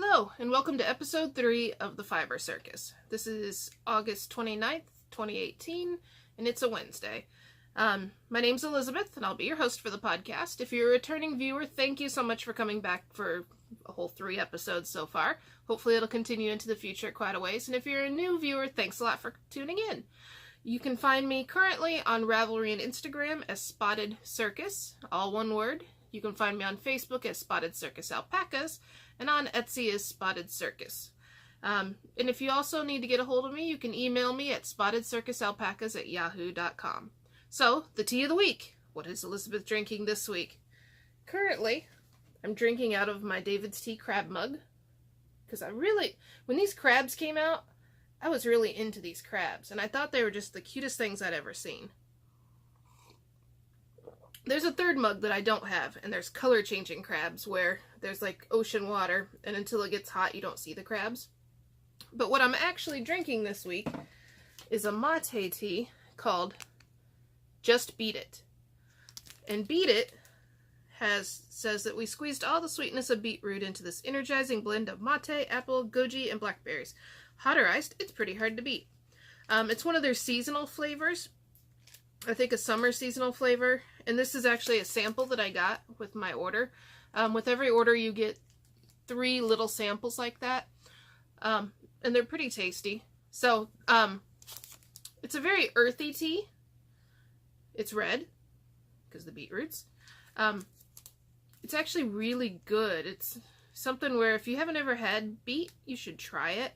Hello, and welcome to episode 3 of the Fiber Circus. This is August 29th, 2018, and it's a Wednesday. My name's Elizabeth, and I'll be your host for the podcast. If you're a returning viewer, thank you so much for coming back for a whole 3 episodes so far. Hopefully it'll continue into the future quite a ways, and if you're a new viewer, thanks a lot for tuning in. You can find me currently on Ravelry and Instagram as SpottedCircus, all one word. You can find me on Facebook as SpottedCircus Alpacas, and on Etsy as SpottedCircus. And if you also need to get a hold of me, you can email me at spottedcircusalpacas@yahoo.com. So, the tea of the week. What is Elizabeth drinking this week? Currently, I'm drinking out of my David's Tea crab mug. Because when these crabs came out, I was really into these crabs. And I thought they were just the cutest things I'd ever seen. There's a third mug that I don't have, and there's color-changing crabs, where there's like ocean water, and until it gets hot, you don't see the crabs. But what I'm actually drinking this week is a mate tea called Just Beet It. And Beet It says that we squeezed all the sweetness of beetroot into this energizing blend of mate, apple, goji, and blackberries. Hot or iced, it's pretty hard to beat. It's one of their seasonal flavors. I think a summer seasonal flavor, and this is actually a sample that I got with my order. With every order you get 3 little samples like that, and they're pretty tasty. So, it's a very earthy tea. It's red, because the beetroots. It's actually really good. It's something where if you haven't ever had beet, you should try it.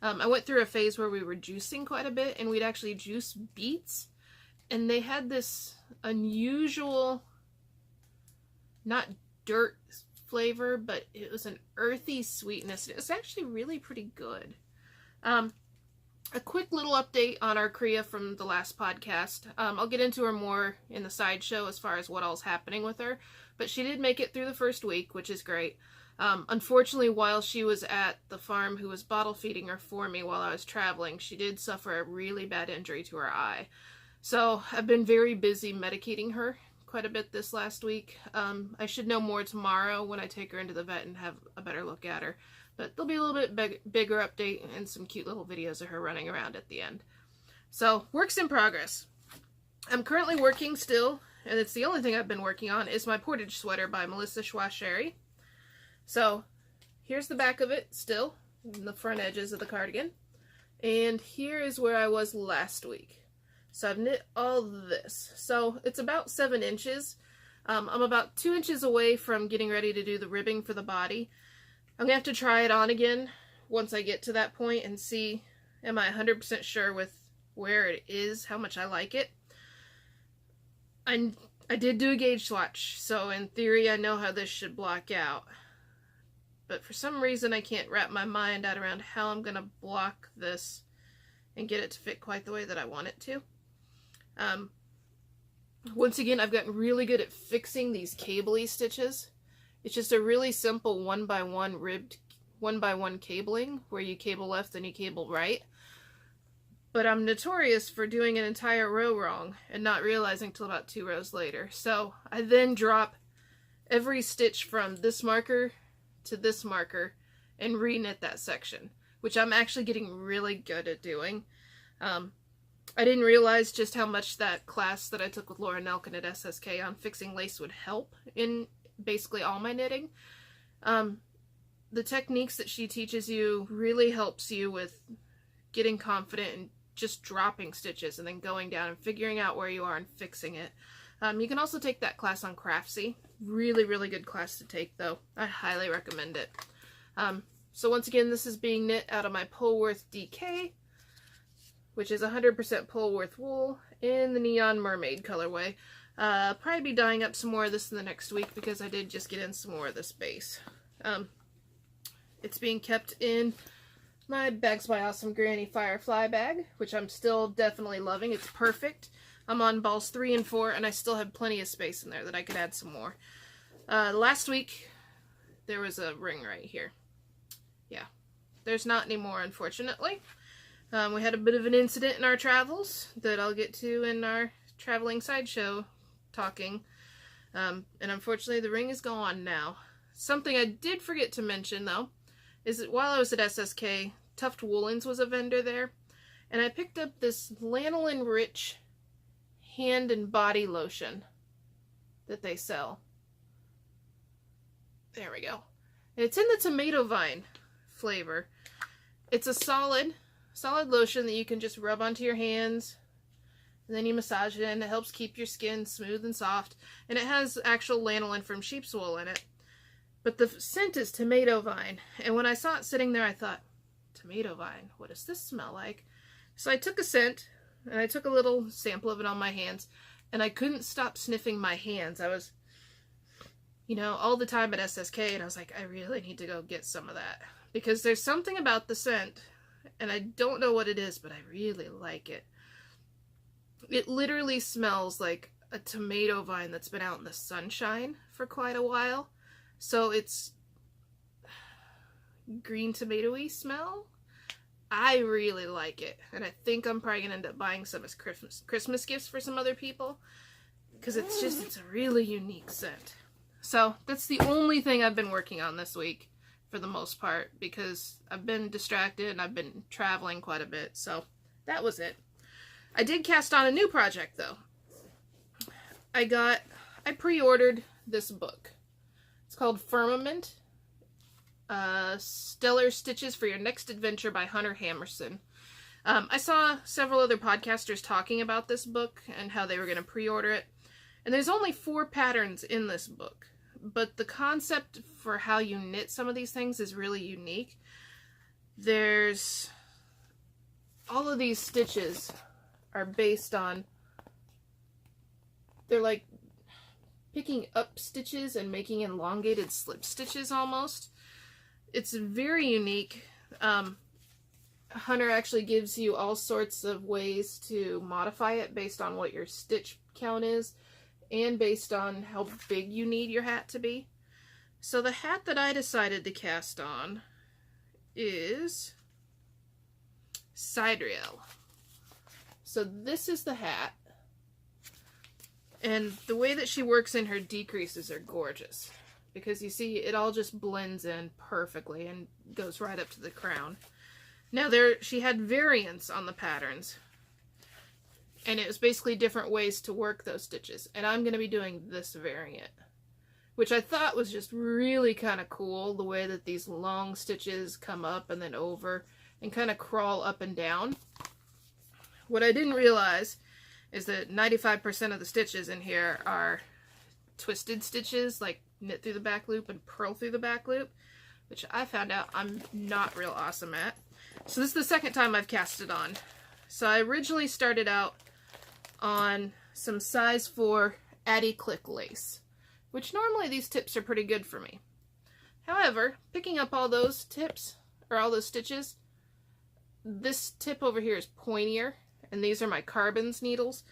I went through a phase where we were juicing quite a bit, and we'd actually juice beets. And they had this unusual, not dirt flavor, but it was an earthy sweetness. It was actually really pretty good. A quick little update on our Kriya from the last podcast. I'll get into her more in the sideshow as far as what all's happening with her. But she did make it through the first week, which is great. Unfortunately, while she was at the farm who was bottle feeding her for me while I was traveling, she did suffer a really bad injury to her eye. So, I've been very busy medicating her quite a bit this last week. I should know more tomorrow when I take her into the vet and have a better look at her. But there'll be a little bit bigger update and some cute little videos of her running around at the end. So, works in progress. I'm currently working still, and it's the only thing I've been working on, is my Portage sweater by Melissa Schaschwary. So, here's the back of it still, and the front edges of the cardigan. And here is where I was last week. So I've knit all this. So it's about 7 inches. I'm about 2 inches away from getting ready to do the ribbing for the body. I'm going to have to try it on again once I get to that point and see, am I 100% sure with where it is, how much I like it. I did do a gauge swatch, so in theory I know how this should block out. But for some reason I can't wrap my mind out around how I'm going to block this and get it to fit quite the way that I want it to. Once again, I've gotten really good at fixing these cable-y stitches. It's just a really simple 1x1 ribbed 1x1 cabling where you cable left and you cable right. But I'm notorious for doing an entire row wrong and not realizing till about 2 rows later. So I then drop every stitch from this marker to this marker and re-knit that section, which I'm actually getting really good at doing. I didn't realize just how much that class that I took with Laura Nelkin at SSK on fixing lace would help in basically all my knitting. The techniques that she teaches you really helps you with getting confident and just dropping stitches and then going down and figuring out where you are and fixing it. You can also take that class on Craftsy. Really, really good class to take, though. I highly recommend it. So once again, this is being knit out of my Polwarth DK, which is 100% Polwarth wool in the Neon Mermaid colorway. Probably be dyeing up some more of this in the next week because I did just get in some more of this base. It's being kept in my Bags by Awesome Granny Firefly bag, which I'm still definitely loving. It's perfect. I'm on balls 3 and 4, and I still have plenty of space in there that I could add some more. Last week, there was a ring right here. Yeah, there's not anymore, unfortunately. We had a bit of an incident in our travels that I'll get to in our traveling sideshow talking. And unfortunately the ring is gone now. Something I did forget to mention though is that while I was at SSK, Tuft Woolens was a vendor there, and I picked up this lanolin rich hand and body lotion that they sell. There we go. And it's in the tomato vine flavor. It's a solid lotion that you can just rub onto your hands, and then you massage it in. It helps keep your skin smooth and soft, and it has actual lanolin from sheep's wool in it. But the scent is tomato vine, and when I saw it sitting there, I thought, tomato vine, what does this smell like? So I took a scent, and I took a little sample of it on my hands, and I couldn't stop sniffing my hands. I was, you know, all the time at SSK, and I was like, I really need to go get some of that. Because there's something about the scent, and I don't know what it is, but I really like it. It literally smells like a tomato vine that's been out in the sunshine for quite a while. So it's green tomatoey smell. I really like it, and I think I'm probably gonna end up buying some as Christmas gifts for some other people, because it's a really unique scent. So that's the only thing I've been working on this week for the most part, because I've been distracted and I've been traveling quite a bit. So that was it. I did cast on a new project though. I pre-ordered this book. It's called Firmament, Stellar Stitches for Your Next Adventure by Hunter Hammersen. I saw several other podcasters talking about this book and how they were going to pre-order it. And there's only 4 patterns in this book. But the concept for how you knit some of these things is really unique. There's... all of these stitches are based on... they're like picking up stitches and making elongated slip stitches almost. It's very unique. Hunter actually gives you all sorts of ways to modify it based on what your stitch count is and based on how big you need your hat to be. So the hat that I decided to cast on is Sidreal. So this is the hat. And the way that she works in her decreases are gorgeous. Because you see, it all just blends in perfectly and goes right up to the crown. Now she had variants on the patterns. And it was basically different ways to work those stitches. And I'm going to be doing this variant. Which I thought was just really kind of cool. The way that these long stitches come up and then over. And kind of crawl up and down. What I didn't realize is that 95% of the stitches in here are twisted stitches, like knit through the back loop and purl through the back loop, which I found out I'm not real awesome at. So this is the second time I've cast it on. So I originally started out on some size 4 Addy Click lace, which normally these tips are pretty good for me. However, picking up all those tips, or all those stitches, this tip over here is pointier, and these are my carbons needles.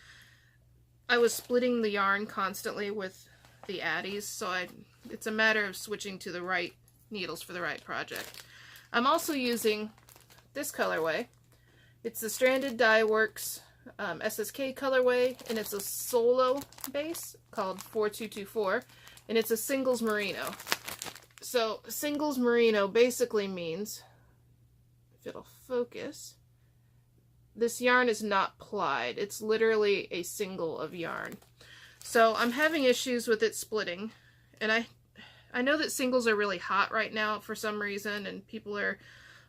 I was splitting the yarn constantly with the Addies, so it's a matter of switching to the right needles for the right project. I'm also using this colorway. It's the Stranded Dyeworks SSK colorway, and it's a solo base called 4224, and it's a singles merino. So singles merino basically means, if it'll focus, this yarn is not plied. It's literally a single of yarn. So I'm having issues with it splitting, and I know that singles are really hot right now for some reason, and people are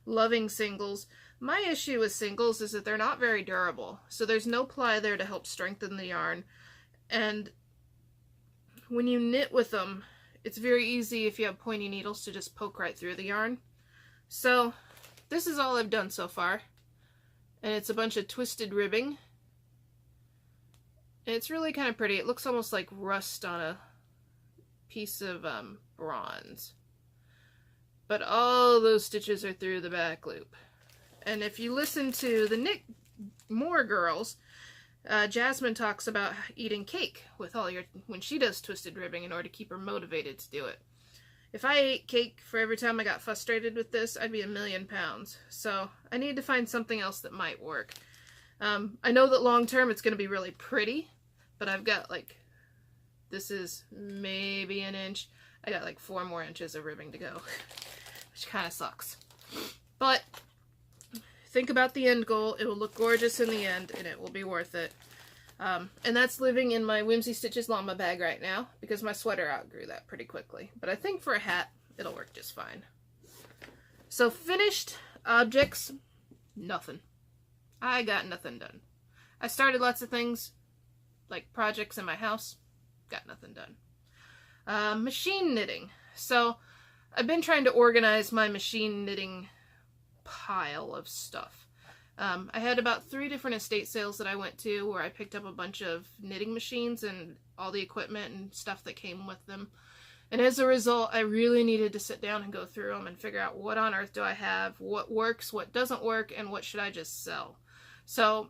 loving singles. My issue with singles is that they're not very durable, so there's no ply there to help strengthen the yarn, and when you knit with them, it's very easy if you have pointy needles to just poke right through the yarn. So this is all I've done so far, and it's a bunch of twisted ribbing. And it's really kind of pretty. It looks almost like rust on a piece of bronze. But all those stitches are through the back loop. And if you listen to the Knit More girls, Jasmine talks about eating cake with when she does twisted ribbing in order to keep her motivated to do it. If I ate cake for every time I got frustrated with this, I'd be 1,000,000 pounds. So I need to find something else that might work. I know that long term it's going to be really pretty, but I've got this is maybe an inch. I got 4 more inches of ribbing to go, which kind of sucks. But think about the end goal. It will look gorgeous in the end, and it will be worth it. And that's living in my Whimzee Stitches llama bag right now, because my sweater outgrew that pretty quickly. But I think for a hat, it'll work just fine. So finished objects, nothing. I got nothing done. I started lots of things, like projects in my house, got nothing done. Machine knitting. So I've been trying to organize my machine knitting pile of stuff. I had about 3 different estate sales that I went to where I picked up a bunch of knitting machines and all the equipment and stuff that came with them. And as a result, I really needed to sit down and go through them and figure out what on earth do I have, what works, what doesn't work, and what should I just sell. So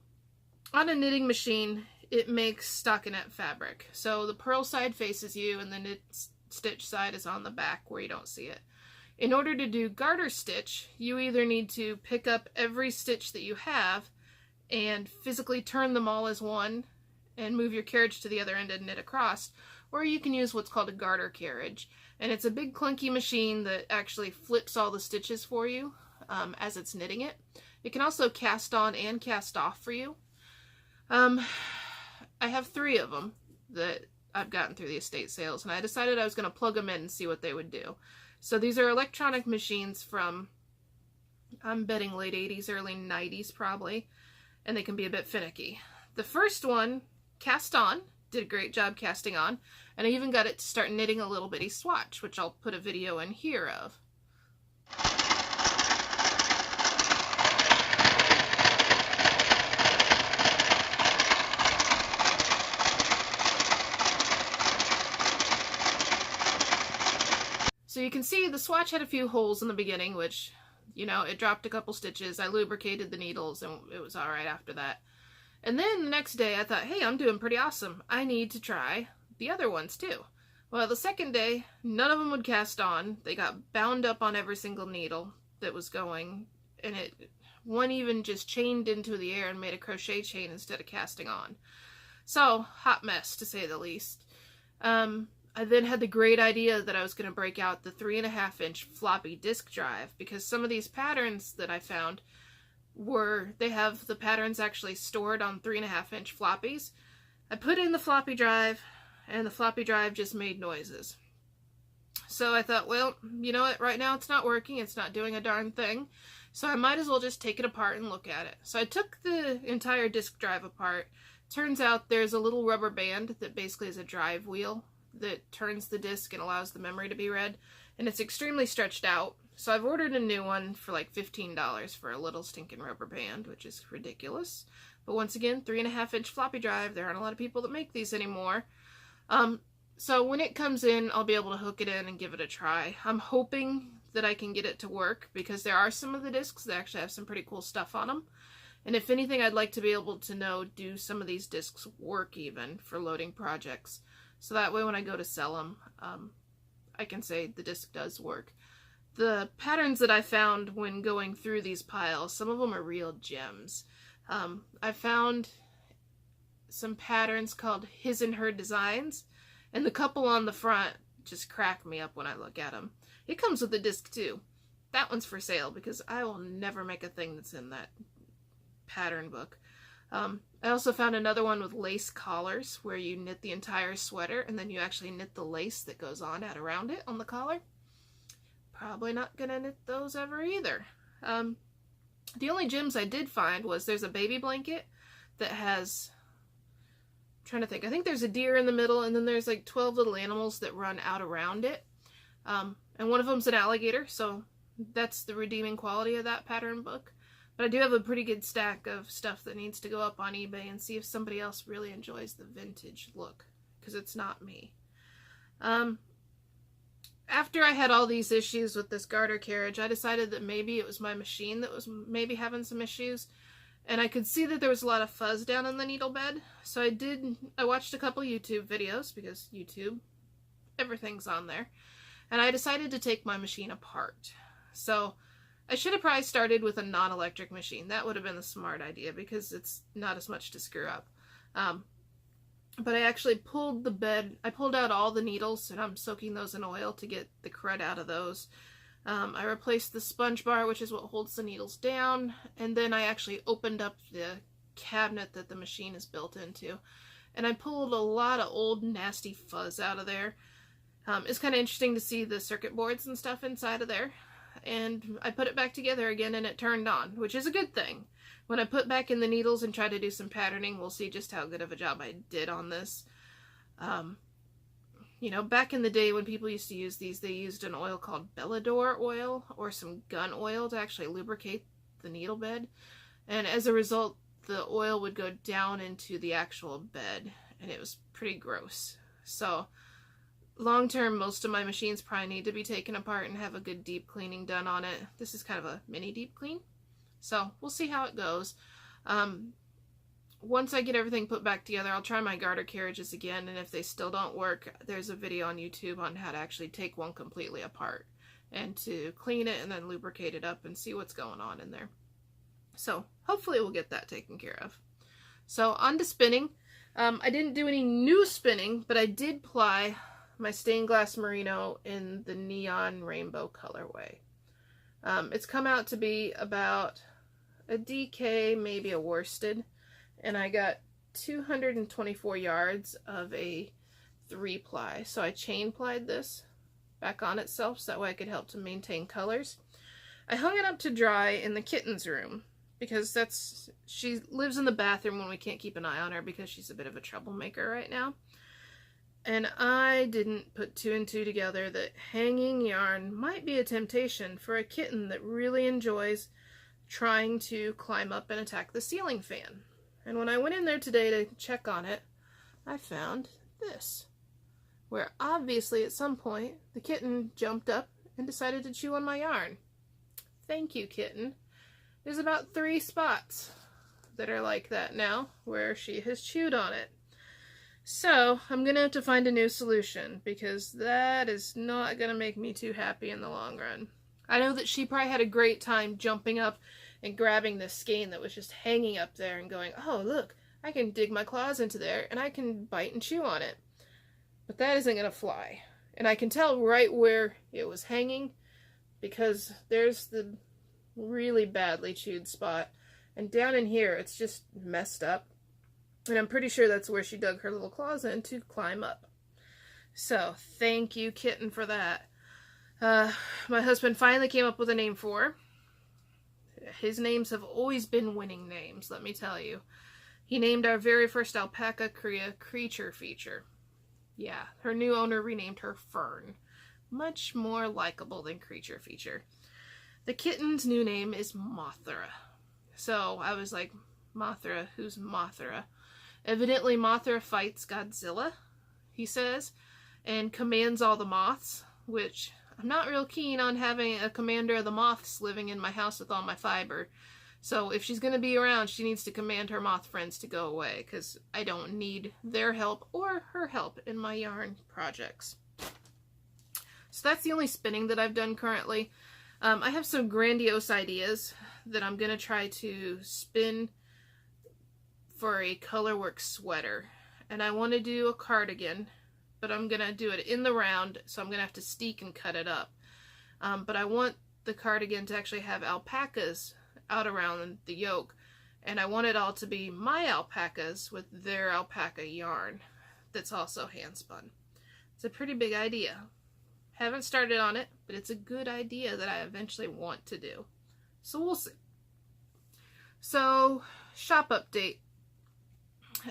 on a knitting machine, it makes stockinette fabric. So the purl side faces you and the knit stitch side is on the back where you don't see it. In order to do garter stitch, you either need to pick up every stitch that you have and physically turn them all as one and move your carriage to the other end and knit across, or you can use what's called a garter carriage. And it's a big clunky machine that actually flips all the stitches for you as it's knitting it. It can also cast on and cast off for you. I have 3 of them that I've gotten through the estate sales, and I decided I was going to plug them in and see what they would do. So these are electronic machines from, I'm betting late 80s, early 90s probably, and they can be a bit finicky. The first one, cast on, did a great job casting on, and I even got it to start knitting a little bitty swatch, which I'll put a video in here of. So you can see the swatch had a few holes in the beginning, which, you know, it dropped a couple stitches. I lubricated the needles and it was alright after that. And then the next day I thought, hey, I'm doing pretty awesome. I need to try the other ones too. Well, the second day, none of them would cast on. They got bound up on every single needle that was going, and one even just chained into the air and made a crochet chain instead of casting on. So, hot mess to say the least. I then had the great idea that I was going to break out the 3.5-inch floppy disk drive, because some of these patterns that I found they have the patterns actually stored on 3.5-inch floppies. I put in the floppy drive, and the floppy drive just made noises. So I thought, well, you know what, right now it's not working, it's not doing a darn thing, so I might as well just take it apart and look at it. So I took the entire disk drive apart. Turns out there's a little rubber band that basically is a drive wheel that turns the disc and allows the memory to be read, and it's extremely stretched out. So I've ordered a new one for like $15 for a little stinking rubber band, which is ridiculous. But once again, 3.5-inch floppy drive. There aren't a lot of people that make these anymore. So when it comes in, I'll be able to hook it in and give it a try. I'm hoping that I can get it to work, because there are some of the discs that actually have some pretty cool stuff on them. And if anything, I'd like to be able to know, do some of these discs work even for loading projects? So that way when I go to sell them, I can say the disc does work. The patterns that I found when going through these piles, some of them are real gems. I found some patterns called His and Her Designs, and the couple on the front just crack me up when I look at them. It comes with a disc too. That one's for sale, because I will never make a thing that's in that pattern book. I also found another one with lace collars, where you knit the entire sweater and then you actually knit the lace that goes on out around it on the collar. Probably not gonna knit those ever either. The only gems I did find was there's a baby blanket that has, I'm trying to think, I think there's a deer in the middle, and then there's like 12 little animals that run out around it. And one of them's an alligator, so that's the redeeming quality of that pattern book. But I do have a pretty good stack of stuff that needs to go up on eBay and see if somebody else really enjoys the vintage look, because it's not me. After I had all these issues with this garter carriage, I decided that maybe it was my machine that was maybe having some issues. And I could see that there was a lot of fuzz down in the needle bed. So I watched a couple YouTube videos, because YouTube, everything's on there. And I decided to take my machine apart. So I should have probably started with a non-electric machine. That would have been the smart idea, because it's not as much to screw up. But I actually pulled the bed, I pulled out all the needles, and I'm soaking those in oil to get the crud out of those. I replaced the sponge bar, which is what holds the needles down, and then I actually opened up the cabinet that the machine is built into, and I pulled a lot of old nasty fuzz out of there. It's kind of interesting to see the circuit boards and stuff inside of there, and I put it back together again and it turned on, which is a good thing. When I put back in the needles and try to do some patterning, we'll see just how good of a job I did on this. You know, back in the day when people used to use these, they used an oil called Bellador oil or some gun oil to actually lubricate the needle bed. And as a result, the oil would go down into the actual bed, and it was pretty gross. So, long term, most of my machines probably need to be taken apart and have a good deep cleaning done on it. This is kind of a mini deep clean. So, we'll see how it goes. Once I get everything put back together, I'll try my garter carriages again, and if they still don't work, there's a video on YouTube on how to actually take one completely apart and to clean it and then lubricate it up and see what's going on in there. So hopefully we'll get that taken care of. So on to spinning. I didn't do any new spinning, but I did ply my stained glass merino in the neon rainbow colorway. It's come out to be about a DK, maybe a worsted. And I got 224 yards of a 3-ply. So I chain plied this back on itself so that way I could help to maintain colors. I hung it up to dry in the kitten's room because she lives in the bathroom when we can't keep an eye on her because she's a bit of a troublemaker right now. And I didn't put 2 and 2 together that hanging yarn might be a temptation for a kitten that really enjoys trying to climb up and attack the ceiling fan. And when I went in there today to check on it, I found this, where obviously at some point the kitten jumped up and decided to chew on my yarn. Thank you, kitten. There's about 3 spots that are like that now, where she has chewed on it. So I'm going to have to find a new solution, because that is not going to make me too happy in the long run. I know that she probably had a great time jumping up and grabbing this skein that was just hanging up there and going, oh, look, I can dig my claws into there and I can bite and chew on it. But that isn't going to fly. And I can tell right where it was hanging because there's the really badly chewed spot. And down in here, it's just messed up. And I'm pretty sure that's where she dug her little claws in to climb up. So, thank you, kitten, for that. My husband finally came up with a name for her. His names have always been winning names, let me tell you. He named our very first alpaca Creature Feature. Yeah, her new owner renamed her Fern. Much more likable than Creature Feature. The kitten's new name is Mothra. So I was like, Mothra, who's Mothra? Evidently Mothra fights Godzilla, he says, and commands all the moths, which I'm not real keen on having a commander of the moths living in my house with all my fiber. So if she's going to be around, she needs to command her moth friends to go away, because I don't need their help or her help in my yarn projects. So that's the only spinning that I've done currently. I have some grandiose ideas that I'm going to try to spin for a Colorworks sweater. And I want to do a cardigan, but I'm going to do it in the round, so I'm going to have to steek and cut it up. But I want the cardigan to actually have alpacas out around the yoke, and I want it all to be my alpacas with their alpaca yarn that's also hand spun. It's a pretty big idea. Haven't started on it, but it's a good idea that I eventually want to do. So we'll see. So, shop update.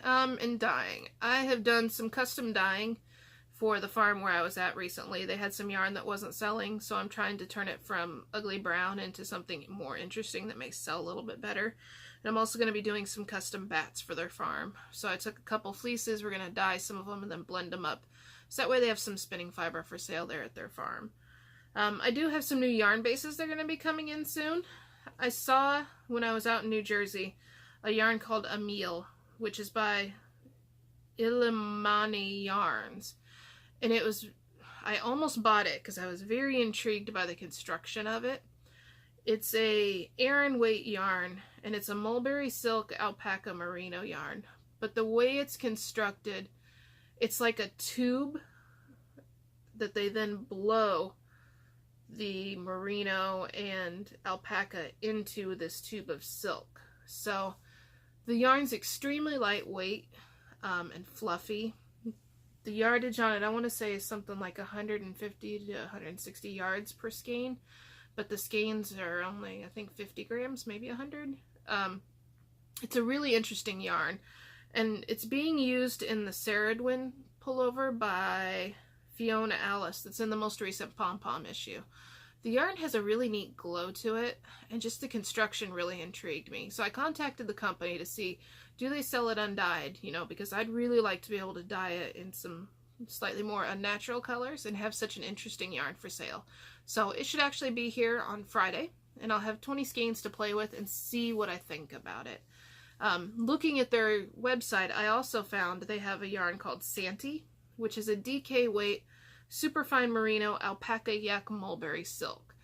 And dyeing. I have done some custom dyeing for the farm where I was at recently. They had some yarn that wasn't selling, so I'm trying to turn it from ugly brown into something more interesting that may sell a little bit better. And I'm also going to be doing some custom bats for their farm. So I took a couple fleeces, we're going to dye some of them and then blend them up. So that way they have some spinning fiber for sale there at their farm. I do have some new yarn bases that are going to be coming in soon. I saw, when I was out in New Jersey, a yarn called Amelie, which is by Illimani yarns. And it was, I almost bought it because I was very intrigued by the construction of it. It's a aran weight yarn, and it's a mulberry silk alpaca merino yarn. But the way it's constructed, it's like a tube that they then blow the merino and alpaca into this tube of silk. So the yarn's extremely lightweight and fluffy. The yardage on it, I want to say, is something like 150 to 160 yards per skein, but the skeins are only, I think, 50 grams, maybe 100. It's a really interesting yarn, and it's being used in the Ceridwen pullover by Fiona Alice that's in the most recent pom-pom issue. The yarn has a really neat glow to it, and just the construction really intrigued me. So I contacted the company to see, do they sell it undyed, you know, because I'd really like to be able to dye it in some slightly more unnatural colors and have such an interesting yarn for sale. So it should actually be here on Friday, and I'll have 20 skeins to play with and see what I think about it. Looking at their website, I also found they have a yarn called Santee, which is a DK weight superfine merino alpaca yak mulberry silk,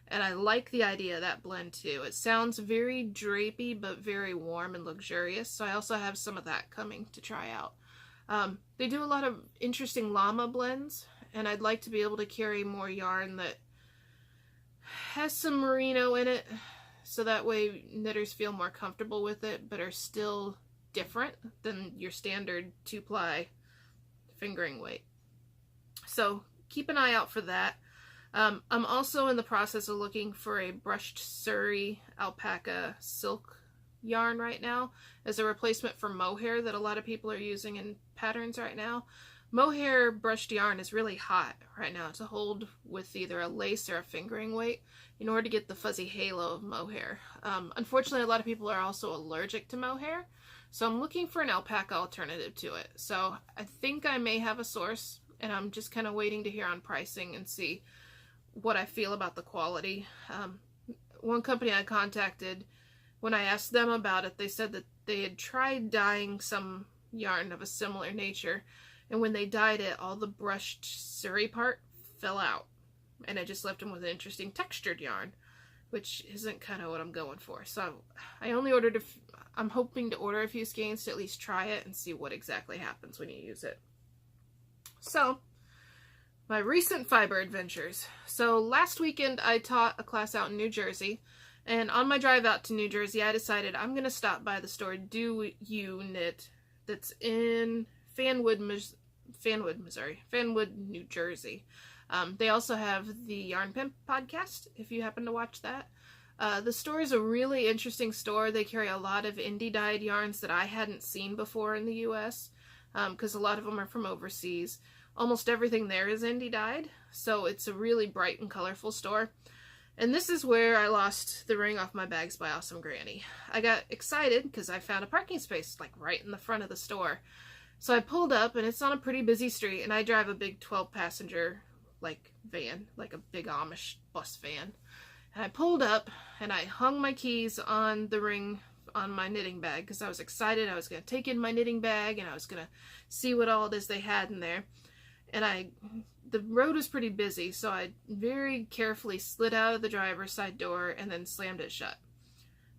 and I like the idea of that blend too. It sounds very drapey but very warm and luxurious, so I also have some of that coming to try out. They do a lot of interesting llama blends, and I'd like to be able to carry more yarn that has some merino in it, so that way knitters feel more comfortable with it but are still different than your standard 2-ply fingering weight. So keep an eye out for that. I'm also in the process of looking for a brushed Surrey alpaca silk yarn right now as a replacement for mohair that a lot of people are using in patterns right now. Mohair brushed yarn is really hot right now to hold with either a lace or a fingering weight in order to get the fuzzy halo of mohair. Unfortunately, a lot of people are also allergic to mohair, so I'm looking for an alpaca alternative to it. So I think I may have a source, and I'm just kind of waiting to hear on pricing and see what I feel about the quality. One company I contacted, when I asked them about it, they said that they had tried dyeing some yarn of a similar nature, and when they dyed it, all the brushed Surrey part fell out, and it just left them with an interesting textured yarn, which isn't kind of what I'm going for. So I only ordered I'm hoping to order a few skeins to at least try it and see what exactly happens when you use it. So, my recent fiber adventures. So last weekend I taught a class out in New Jersey, and on my drive out to New Jersey I decided I'm going to stop by the store Do You Knit that's in Fanwood, New Jersey. They also have the Yarn Pimp podcast, if you happen to watch that. The store is a really interesting store. They carry a lot of indie dyed yarns that I hadn't seen before in the US, because a lot of them are from overseas. Almost everything there is indie dyed, so it's a really bright and colorful store. And this is where I lost the ring off my bags by Awesome Granny. I got excited because I found a parking space like right in the front of the store. So I pulled up, and it's on a pretty busy street, and I drive a big 12-passenger like van, like a big Amish bus van. And I pulled up, and I hung my keys on the ring on my knitting bag because I was excited. I was going to take in my knitting bag, and I was going to see what all it is they had in there. And the road was pretty busy, so I very carefully slid out of the driver's side door and then slammed it shut.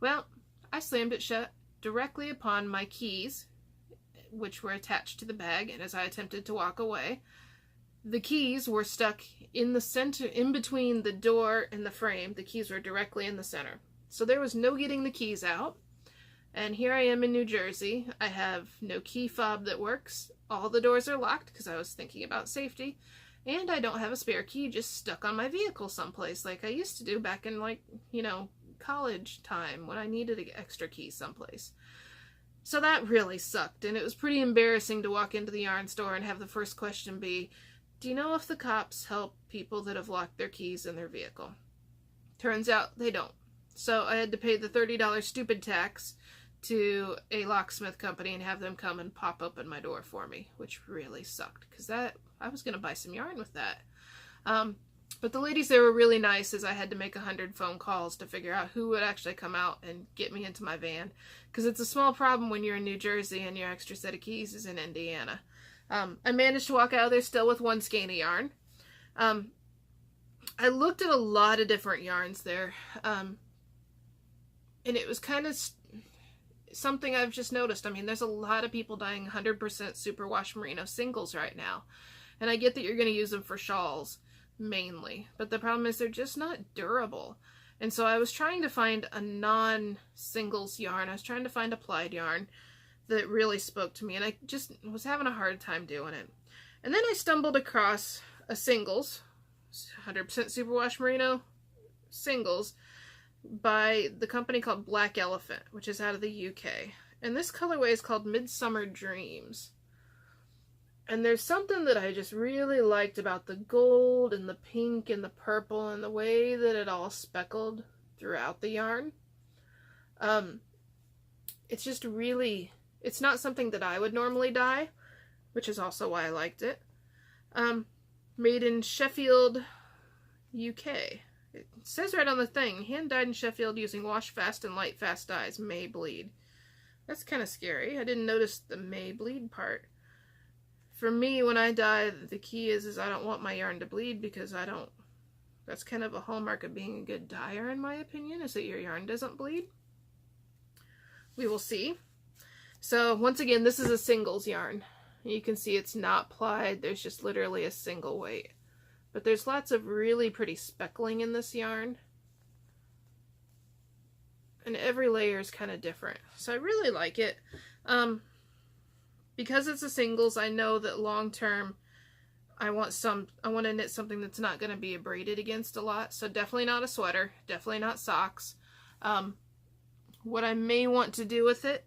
Well, I slammed it shut directly upon my keys, which were attached to the bag, and as I attempted to walk away, the keys were stuck in the center, in between the door and the frame. The keys were directly in the center. So there was no getting the keys out. And here I am in New Jersey. I have no key fob that works. All the doors are locked because I was thinking about safety. And I don't have a spare key just stuck on my vehicle someplace like I used to do back in, like, you know, college time when I needed an extra key someplace. So that really sucked, and it was pretty embarrassing to walk into the yarn store and have the first question be, do you know if the cops help people that have locked their keys in their vehicle? Turns out they don't. So I had to pay the $30 stupid tax to a locksmith company and have them come and pop open my door for me, which really sucked because I was going to buy some yarn with that. But the ladies there were really nice, as I had to make 100 phone calls to figure out who would actually come out and get me into my van, because it's a small problem when you're in New Jersey and your extra set of keys is in Indiana. I managed to walk out of there still with one skein of yarn. I looked at a lot of different yarns there, and it was kind of something I've just noticed. I mean, there's a lot of people dyeing 100% superwash merino singles right now, and I get that you're going to use them for shawls, mainly. But the problem is they're just not durable. And so I was trying to find a non-singles yarn. I was trying to find a plyed yarn that really spoke to me, and I just was having a hard time doing it. And then I stumbled across a singles, 100% superwash merino singles, by the company called Black Elephant, which is out of the UK. And this colorway is called Midsummer Dreams. And there's something that I just really liked about the gold and the pink and the purple and the way that it all speckled throughout the yarn. It's just really, it's not something that I would normally dye, which is also why I liked it. Made in Sheffield, UK. It says right on the thing, hand dyed in Sheffield using wash fast and light fast dyes, may bleed. That's kind of scary. I didn't notice the may bleed part. For me, when I dye, the key is I don't want my yarn to bleed, because I don't, that's kind of a hallmark of being a good dyer, in my opinion, is that your yarn doesn't bleed. We will see. So once again, this is a singles yarn. You can see it's not plied, there's just literally a single weight. But there's lots of really pretty speckling in this yarn. And every layer is kind of different. So I really like it. Because it's a singles, I know that long term I want to knit something that's not going to be abraded against a lot. So definitely not a sweater, definitely not socks. What I may want to do with it,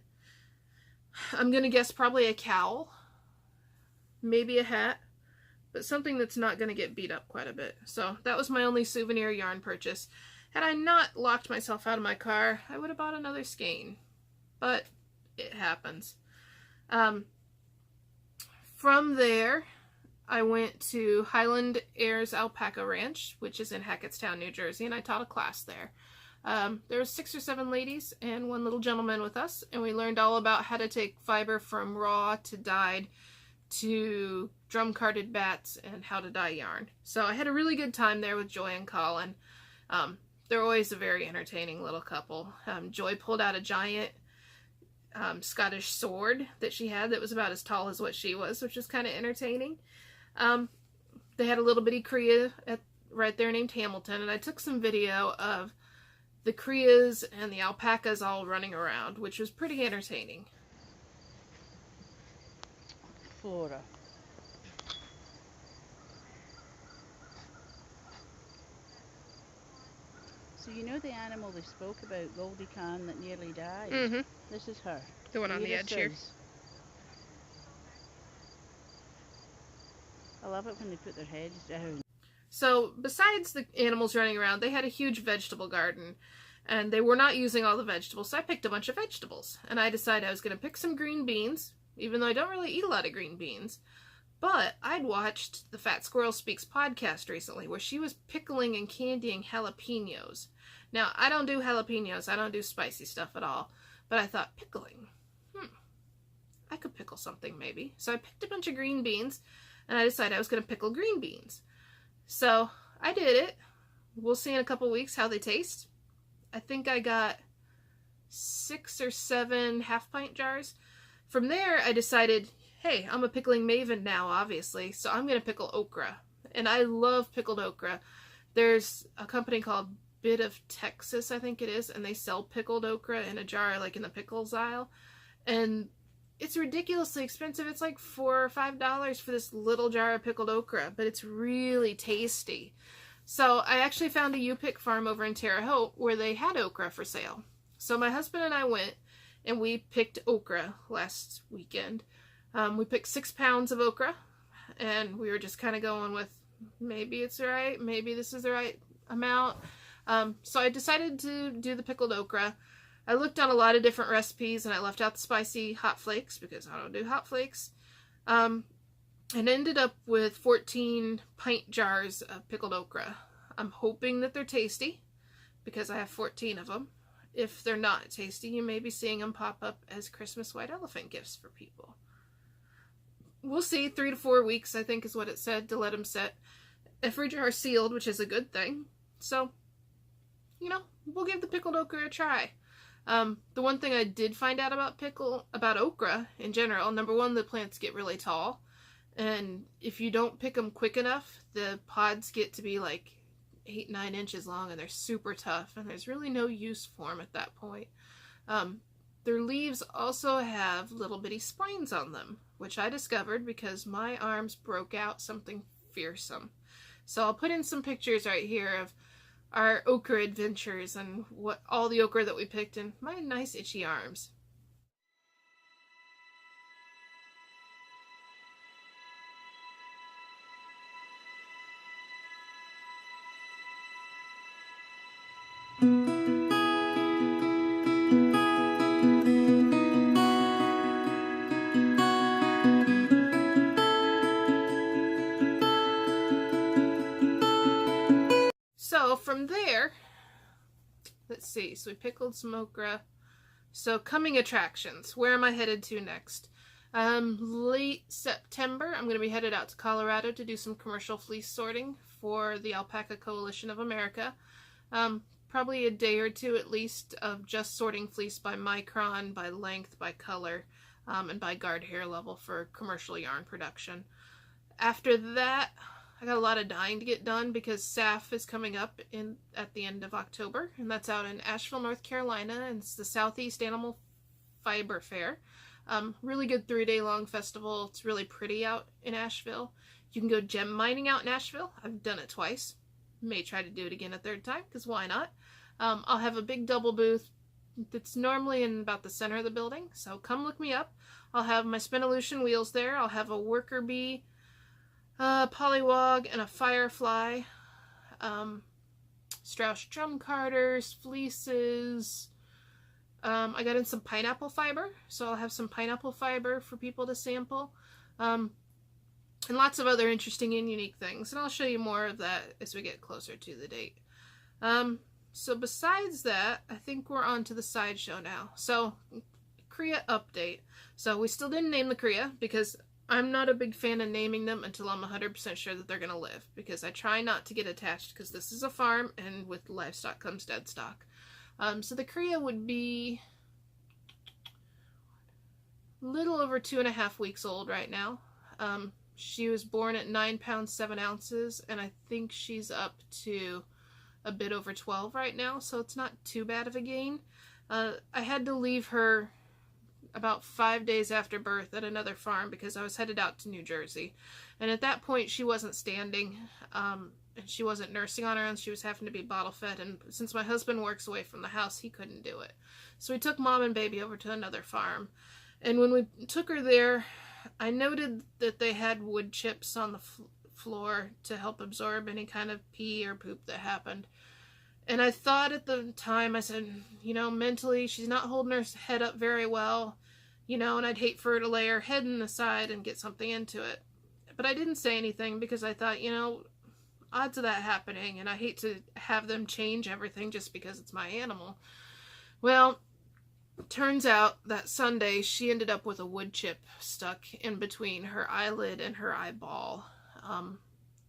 I'm going to guess probably a cowl, maybe a hat, but something that's not going to get beat up quite a bit. So that was my only souvenir yarn purchase. Had I not locked myself out of my car, I would have bought another skein, but it happens. From there, I went to Highland Airs Alpaca Ranch, which is in Hackettstown, New Jersey, and I taught a class there. There were 6 or 7 ladies and one little gentleman with us, and we learned all about how to take fiber from raw to dyed to drum-carded batts and how to dye yarn. So I had a really good time there with Joy and Colin. They're always a very entertaining little couple. Joy pulled out a giant Scottish sword that she had that was about as tall as what she was, which was kind of entertaining. They had a little bitty Crea right there named Hamilton, and I took some video of the Creas and the alpacas all running around, which was pretty entertaining. Flora. So you know the animal they spoke about, Goldie Khan, that nearly died? Mm-hmm. This is her. The one on the edge here. I love it when they put their heads down. So besides the animals running around, they had a huge vegetable garden, and they were not using all the vegetables, so I picked a bunch of vegetables. And I decided I was going to pick some green beans, even though I don't really eat a lot of green beans. But I'd watched the Fat Squirrel Speaks podcast recently, where she was pickling and candying jalapenos. Now, I don't do jalapenos, I don't do spicy stuff at all, but I thought, pickling, I could pickle something maybe. So I picked a bunch of green beans, and I decided I was going to pickle green beans. So I did it. We'll see in a couple weeks how they taste. I think I got 6 or 7 half-pint jars. From there, I decided, hey, I'm a pickling maven now, obviously, so I'm going to pickle okra. And I love pickled okra. There's a company called Bit of Texas, I think it is, and they sell pickled okra in a jar, like in the pickles aisle. And it's ridiculously expensive. It's like $4 or $5 for this little jar of pickled okra, but it's really tasty. So I actually found a U-Pick farm over in Terre Haute where they had okra for sale. So my husband and I went and we picked okra last weekend. We picked 6 pounds of okra, and we were just kind of going with, maybe it's right, maybe this is the right amount. So I decided to do the pickled okra. I looked on a lot of different recipes, and I left out the spicy hot flakes because I don't do hot flakes. And ended up with 14 pint jars of pickled okra. I'm hoping that they're tasty because I have 14 of them. If they're not tasty, you may be seeing them pop up as Christmas white elephant gifts for people. We'll see. 3 to 4 weeks, I think, is what it said, to let them set. Every jar sealed, which is a good thing. So, you know, we'll give the pickled okra a try. The one thing I did find out about okra in general, number one, the plants get really tall. And if you don't pick them quick enough, the pods get to be like 8-9 inches long, and they're super tough, and there's really no use for them at that point. Their leaves also have little bitty spines on them, which I discovered because my arms broke out something fearsome. So I'll put in some pictures right here of our ochre adventures and what all the ochre that we picked and my nice itchy arms. So from there, let's see, so we pickled some okra. So coming attractions, where am I headed to next? Late September, I'm going to be headed out to Colorado to do some commercial fleece sorting for the Alpaca Coalition of America. Probably a day or two at least of just sorting fleece by micron, by length, by color, and by guard hair level for commercial yarn production. After that, I got a lot of dyeing to get done because SAF is coming up at the end of October, and that's out in Asheville, North Carolina, and it's the Southeast Animal Fiber Fair. Really good 3-day long festival. It's really pretty out in Asheville. You can go gem mining out in Asheville. I've done it twice. May try to do it again a third time, because why not? I'll have a big double booth that's normally in about the center of the building, so come look me up. I'll have my Spinolution wheels there. I'll have a worker bee, polywog, and a Firefly, Strauss drum carters, fleeces. I got in some pineapple fiber, so I'll have some pineapple fiber for people to sample, and lots of other interesting and unique things, and I'll show you more of that as we get closer to the date. So besides that, I think we're on to the sideshow now. So, Crea update. So we still didn't name the Crea because I'm not a big fan of naming them until I'm 100% sure that they're going to live, because I try not to get attached, because this is a farm, and with livestock comes dead stock. So the Crea would be a little over 2.5 weeks old right now. She was born at 9 pounds 7 ounces, and I think she's up to a bit over 12 right now, so it's not too bad of a gain. I had to leave her about 5 days after birth at another farm because I was headed out to New Jersey, and at that point she wasn't standing, and she wasn't nursing on her own. She was having to be bottle fed, and since my husband works away from the house, he couldn't do it. So we took mom and baby over to another farm, and when we took her there, I noted that they had wood chips on the floor to help absorb any kind of pee or poop that happened. And I thought at the time, I said, you know, mentally, she's not holding her head up very well, you know, and I'd hate for her to lay her head in the side and get something into it. But I didn't say anything because I thought, you know, odds of that happening, and I hate to have them change everything just because it's my animal. Well, turns out that Sunday she ended up with a wood chip stuck in between her eyelid and her eyeball.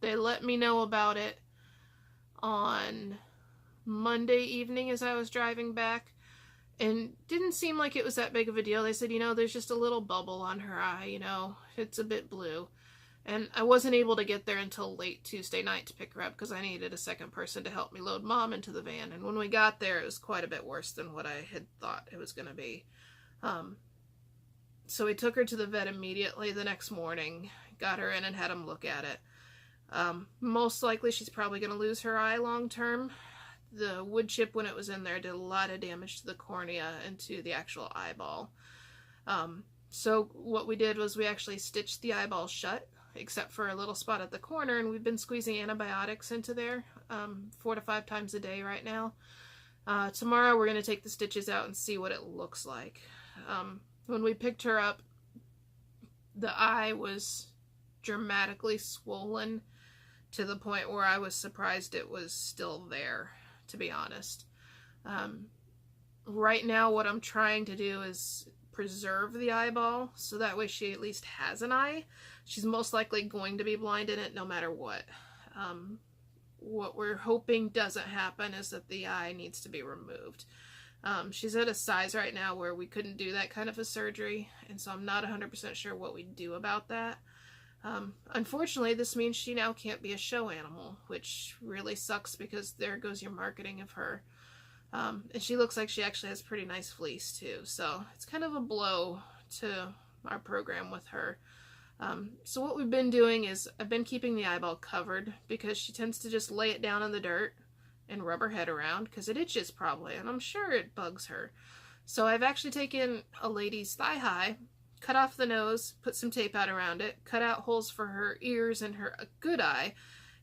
They let me know about it on Monday evening as I was driving back, and didn't seem like it was that big of a deal. They said, you know, there's just a little bubble on her eye, you know, it's a bit blue. And I wasn't able to get there until late Tuesday night to pick her up because I needed a second person to help me load mom into the van. And when we got there, it was quite a bit worse than what I had thought it was going to be. So we took her to the vet immediately the next morning, got her in and had him look at it. Most likely she's probably going to lose her eye long term. The wood chip, when it was in there, did a lot of damage to the cornea and to the actual eyeball. So what we did was we actually stitched the eyeball shut, except for a little spot at the corner, and we've been squeezing antibiotics into there 4 to 5 times a day right now. Tomorrow we're going to take the stitches out and see what it looks like. When we picked her up, the eye was dramatically swollen to the point where I was surprised it was still there, to be honest. Right now what I'm trying to do is preserve the eyeball, so that way she at least has an eye. She's most likely going to be blind in it no matter what. What we're hoping doesn't happen is that the eye needs to be removed. She's at a size right now where we couldn't do that kind of a surgery, and so I'm not 100% sure what we do about that. Unfortunately, this means she now can't be a show animal, which really sucks because there goes your marketing of her. And she looks like she actually has pretty nice fleece too, so it's kind of a blow to our program with her. So what we've been doing is I've been keeping the eyeball covered because she tends to just lay it down in the dirt and rub her head around because it itches probably, and I'm sure it bugs her. So I've actually taken a lady's thigh high, cut off the nose, put some tape out around it, cut out holes for her ears and her good eye,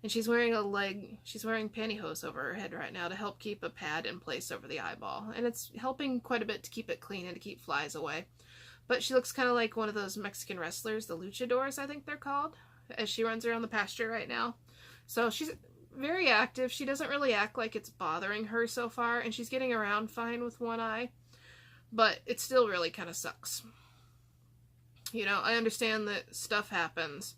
and she's wearing pantyhose over her head right now to help keep a pad in place over the eyeball, and it's helping quite a bit to keep it clean and to keep flies away. But she looks kind of like one of those Mexican wrestlers, the luchadors I think they're called, as she runs around the pasture right now. So she's very active. She doesn't really act like it's bothering her so far, and she's getting around fine with one eye, but it still really kind of sucks. You know, I understand that stuff happens,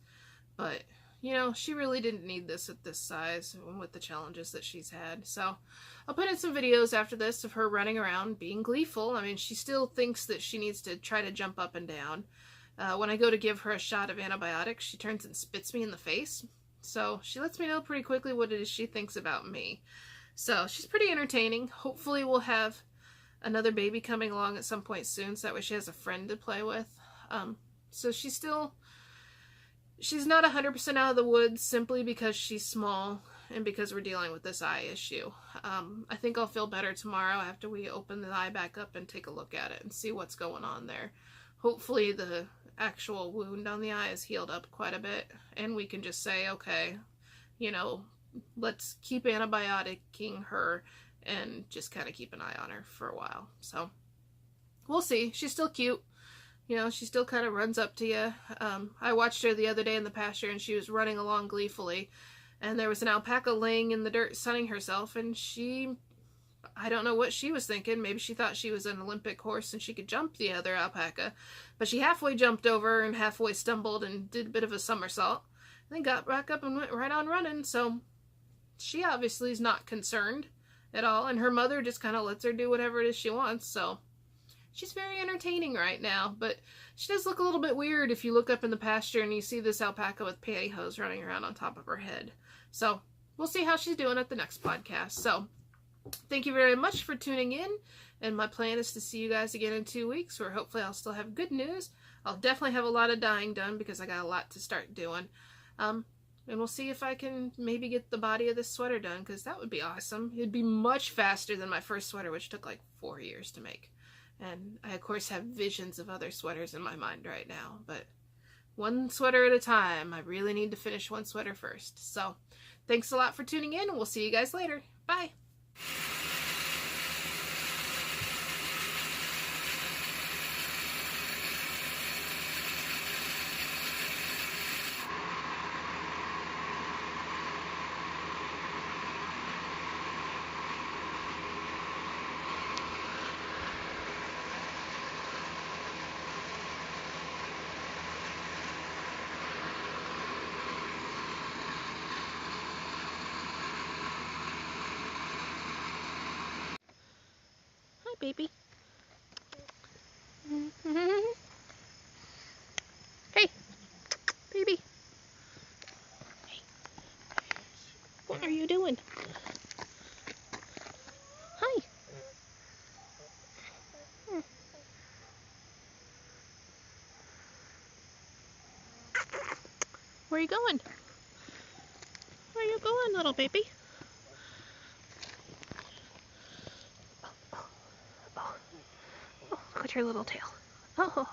but, you know, she really didn't need this at this size with the challenges that she's had. So I'll put in some videos after this of her running around being gleeful. I mean, she still thinks that she needs to try to jump up and down. When I go to give her a shot of antibiotics, she turns and spits me in the face. So she lets me know pretty quickly what it is she thinks about me. So she's pretty entertaining. Hopefully we'll have another baby coming along at some point soon, so that way she has a friend to play with. So she's not 100% out of the woods simply because she's small and because we're dealing with this eye issue. I think I'll feel better tomorrow after we open the eye back up and take a look at it and see what's going on there. Hopefully the actual wound on the eye is healed up quite a bit and we can just say, okay, you know, let's keep antibioticing her and just kind of keep an eye on her for a while. So we'll see. She's still cute. You know, she still kind of runs up to you. I watched her the other day in the pasture and she was running along gleefully. And there was an alpaca laying in the dirt sunning herself. And I don't know what she was thinking. Maybe she thought she was an Olympic horse and she could jump the other alpaca. But she halfway jumped over and halfway stumbled and did a bit of a somersault. And then got back up and went right on running. So she obviously is not concerned at all. And her mother just kind of lets her do whatever it is she wants. So she's very entertaining right now, but she does look a little bit weird if you look up in the pasture and you see this alpaca with pantyhose running around on top of her head. So we'll see how she's doing at the next podcast. So thank you very much for tuning in, and my plan is to see you guys again in 2 weeks, where hopefully I'll still have good news. I'll definitely have a lot of dyeing done because I got a lot to start doing. And we'll see if I can maybe get the body of this sweater done, because that would be awesome. It'd be much faster than my first sweater, which took like 4 years to make. And I, of course, have visions of other sweaters in my mind right now, but one sweater at a time. I really need to finish one sweater first. So thanks a lot for tuning in, and we'll see you guys later. Bye! Baby. Hey, baby. Hey. What are you doing? Hi. Where are you going? Where are you going, little baby? Oh, look at your little tail. Oh.